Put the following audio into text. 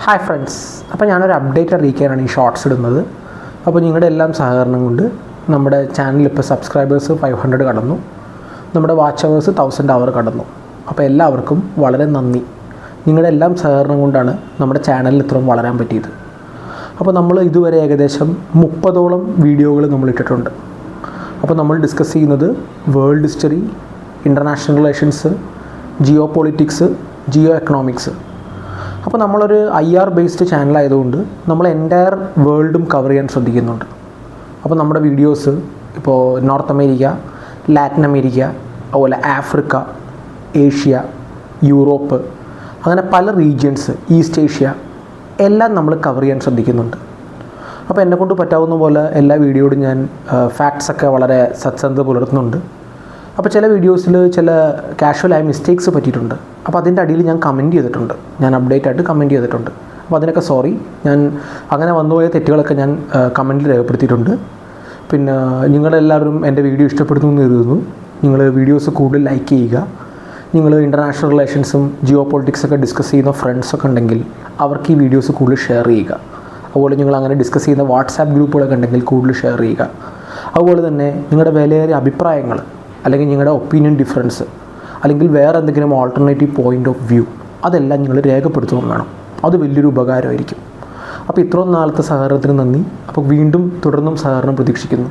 Hi friends, അപ്പോൾ ഞാനൊരു update അറിയിക്കാനാണ് ഈ ഷോർട്സ് ഇടുന്നത്. അപ്പോൾ നിങ്ങളുടെ എല്ലാം സഹകരണം കൊണ്ട് നമ്മുടെ ചാനൽ ഇപ്പോൾ സബ്സ്ക്രൈബേഴ്സ് 500 കടന്നു, നമ്മുടെ വാച്ച് അവേഴ്സ് 1000 അവർ കടന്നു. അപ്പോൾ എല്ലാവർക്കും വളരെ നന്ദി. നിങ്ങളുടെ എല്ലാം സഹകരണം കൊണ്ടാണ് നമ്മുടെ ചാനലിൽ ഇത്രയും വളരാൻ പറ്റിയത്. അപ്പോൾ നമ്മൾ ഇതുവരെ ഏകദേശം 30ഓളം വീഡിയോകൾ നമ്മൾ ഇട്ടിട്ടുണ്ട്. അപ്പോൾ നമ്മൾ ഡിസ്കസ് ചെയ്യുന്നത് world history, international relations, geopolitics, geoeconomics. അപ്പോൾ നമ്മളൊരു IR ബേസ്ഡ് ചാനലായതുകൊണ്ട് നമ്മൾ എൻ്റയർ വേൾഡും കവർ ചെയ്യാൻ ശ്രദ്ധിക്കുന്നുണ്ട്. അപ്പോൾ നമ്മുടെ വീഡിയോസ് ഇപ്പോൾ നോർത്ത് അമേരിക്ക, ലാറ്റിൻ അമേരിക്ക, അതുപോലെ ആഫ്രിക്ക, ഏഷ്യ, യൂറോപ്പ്, അങ്ങനെ പല റീജിയൻസ്, ഈസ്റ്റ് ഏഷ്യ എല്ലാം നമ്മൾ കവർ ചെയ്യാൻ ശ്രദ്ധിക്കുന്നുണ്ട്. അപ്പോൾ എന്നെക്കൊണ്ട് പറ്റാവുന്ന പോലെ എല്ലാ വീഡിയോയിലും ഞാൻ ഫാക്ട്സൊക്കെ വളരെ സത്യസന്ധത പുലർത്തുന്നുണ്ട്. അപ്പോൾ ചില വീഡിയോസിൽ ചില കാഷ്വലായ മിസ്റ്റേക്സ് പറ്റിയിട്ടുണ്ട്. അപ്പോൾ അതിൻ്റെ അടിയിൽ ഞാൻ കമൻറ്റ് ചെയ്തിട്ടുണ്ട്, ഞാൻ അപ്ഡേറ്റ് ആയിട്ട് കമൻറ്റ് ചെയ്തിട്ടുണ്ട്. അപ്പോൾ അതിനൊക്കെ സോറി. ഞാൻ അങ്ങനെ വന്നുപോയ തെറ്റുകളൊക്കെ ഞാൻ കമൻറ്റിൽ രേഖപ്പെടുത്തിയിട്ടുണ്ട്. പിന്നെ നിങ്ങളെല്ലാവരും എൻ്റെ വീഡിയോ ഇഷ്ടപ്പെടുന്നു എന്ന് കരുതുന്നു. നിങ്ങൾ വീഡിയോസ് കൂടുതൽ ലൈക്ക് ചെയ്യുക. നിങ്ങൾ ഇൻ്റർനാഷണൽ റിലേഷൻസും ജിയോ പൊളിറ്റിക്സൊക്കെ ഡിസ്കസ് ചെയ്യുന്ന ഫ്രണ്ട്സൊക്കെ ഉണ്ടെങ്കിൽ അവർക്ക് ഈ വീഡിയോസ് കൂടുതൽ ഷെയർ ചെയ്യുക. അതുപോലെ നിങ്ങൾ അങ്ങനെ ഡിസ്കസ് ചെയ്യുന്ന വാട്സാപ്പ് ഗ്രൂപ്പുകളൊക്കെ ഉണ്ടെങ്കിൽ കൂടുതൽ ഷെയർ ചെയ്യുക. അതുപോലെ തന്നെ നിങ്ങളുടെ വിലയേറിയ അഭിപ്രായങ്ങൾ, അല്ലെങ്കിൽ നിങ്ങളുടെ ഒപ്പീനിയൻ ഡിഫറൻസ്, അല്ലെങ്കിൽ വേറെ എന്തെങ്കിലും ഓൾട്ടർനേറ്റീവ് പോയിൻ്റ് ഓഫ് വ്യൂ, അതെല്ലാം നിങ്ങൾ രേഖപ്പെടുത്തുകയും വേണം. അത് വലിയൊരു ഉപകാരമായിരിക്കും. അപ്പോൾ ഇത്രയും നാളത്തെ സഹകരണത്തിന് നന്ദി. അപ്പോൾ വീണ്ടും തുടർന്നും സഹകരണം പ്രതീക്ഷിക്കുന്നു.